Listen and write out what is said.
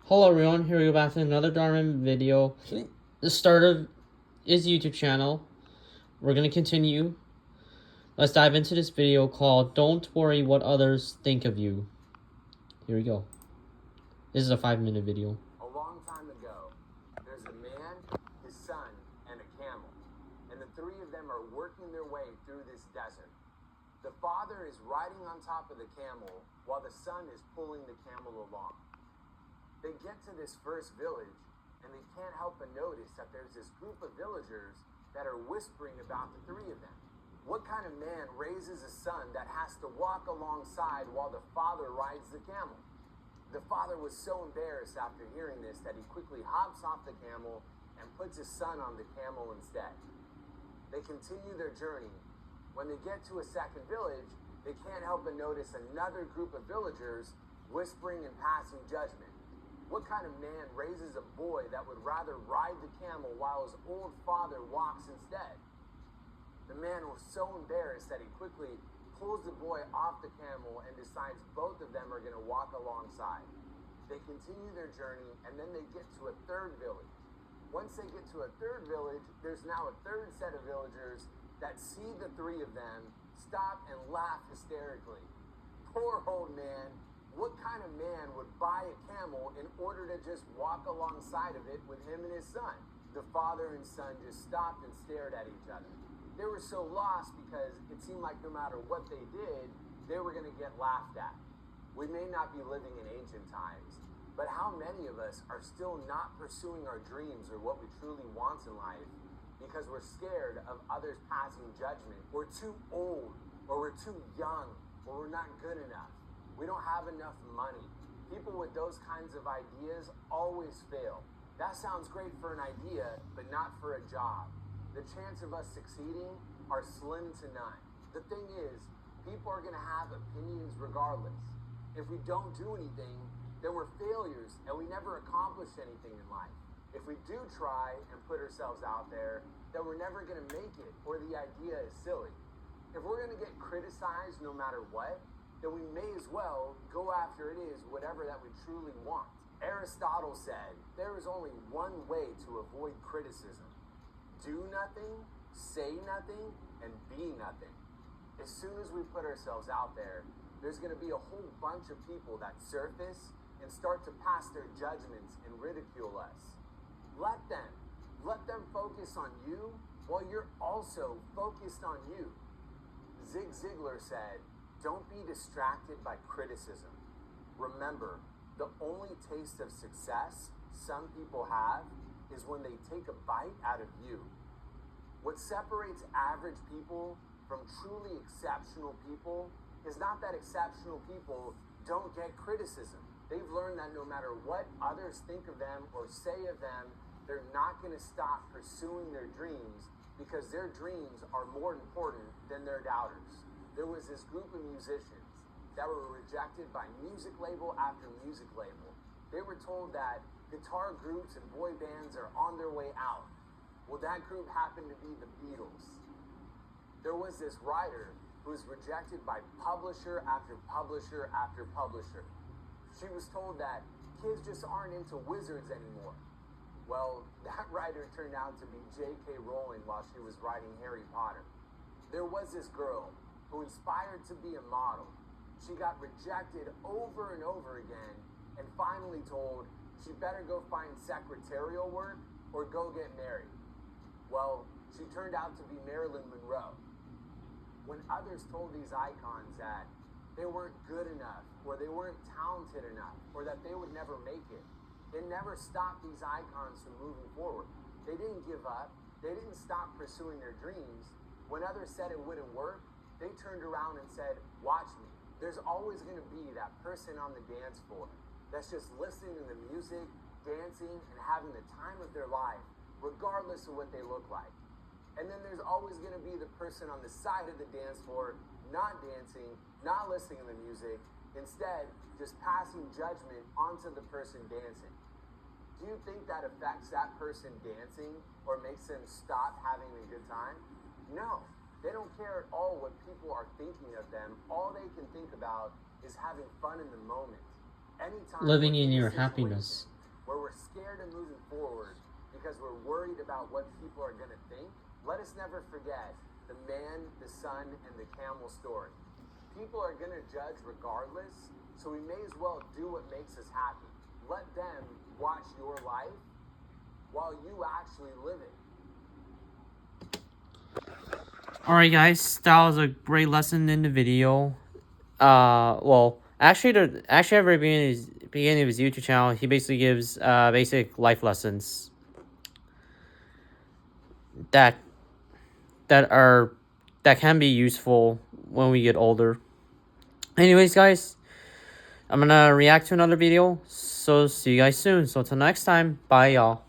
Hello everyone, here we go back to another Darman video. The start of his YouTube channel. We're gonna continue. Let's dive into this video called Don't Worry What Others Think of You. Here we go. This is a 5-minute video. A long time ago, there's a man, his son, and a camel. And the three of them are working their way through this desert. The father is riding on top of the camel while the son is pulling the camel along. They get to this first village and they can't help but notice that there's this group of villagers that are whispering about the three of them. What kind of man raises a son that has to walk alongside while the father rides the camel? The father was so embarrassed after hearing this that he quickly hops off the camel and puts his son on the camel instead. They continue their journey. When they get to a second village, they can't help but notice another group of villagers whispering and passing judgment. What kind of man raises a boy that would rather ride the camel while his old father walks instead? The man was so embarrassed that he quickly pulls the boy off the camel and decides both of them are going to walk alongside. They continue their journey and then they get to a third village. Once they get to a third village, there's now a third set of villagers that see the three of them, stop and laugh hysterically. Poor old man. What kind of man would buy a camel in order to just walk alongside of it with him and his son? The father and son just stopped and stared at each other. They were so lost because it seemed like no matter what they did, they were going to get laughed at. We may not be living in ancient times, but how many of us are still not pursuing our dreams or what we truly want in life because we're scared of others passing judgment? We're too old, or we're too young, or we're not good enough. We don't have enough money. People with those kinds of ideas always fail. That sounds great for an idea, but not for a job. The chance of us succeeding are slim to none. The thing is, people are going to have opinions regardless. If we don't do anything, then we're failures and we never accomplish anything in life. If we do try and put ourselves out there, then we're never going to make it, or the idea is silly. If we're going to get criticized no matter what, then we may as well go after it is whatever that we truly want. Aristotle said, there is only one way to avoid criticism. Do nothing, say nothing, and be nothing. As soon as we put ourselves out there, there's going to be a whole bunch of people that surface and start to pass their judgments and ridicule us. Let them focus on you while you're also focused on you. Zig Ziglar said, don't be distracted by criticism. Remember, the only taste of success some people have is when they take a bite out of you. What separates average people from truly exceptional people is not that exceptional people don't get criticism. They've learned that no matter what others think of them or say of them, they're not going to stop pursuing their dreams because their dreams are more important than their doubters. There was this group of musicians that were rejected by music label after music label. They were told that guitar groups and boy bands are on their way out. Well, that group happened to be the Beatles. There was this writer who was rejected by publisher after publisher after publisher. She was told that kids just aren't into wizards anymore. Well, that writer turned out to be J.K. Rowling while she was writing Harry Potter. There was this girl who inspired to be a model. She got rejected over and over again and finally told she better go find secretarial work or go get married. Well, she turned out to be Marilyn Monroe. When others told these icons that they weren't good enough or they weren't talented enough or that they would never make it, it never stopped these icons from moving forward. They didn't give up. They didn't stop pursuing their dreams. When others said it wouldn't work, they turned around and said, watch me. There's always going to be that person on the dance floor that's just listening to the music, dancing, and having the time of their life, regardless of what they look like. And then there's always going to be the person on the side of the dance floor, not dancing, not listening to the music, instead just passing judgment onto the person dancing. Do you think that affects that person dancing or makes them stop having a good time? No. They don't care at all what people are thinking of them. All they can think about is having fun in the moment. Anytime Living we're in in a your situation happiness. worried about what people are going to think, let us never forget the man, the son, and the camel story. People are going to judge regardless, so we may as well do what makes us happy. Let them watch your life while you actually live it. Alright guys, that was a great lesson in the video. Well, actually at the very beginning of his YouTube channel, he basically gives basic life lessons that can be useful when we get older. Anyways guys, I'm gonna react to another video, so see you guys soon. So till next time, bye y'all.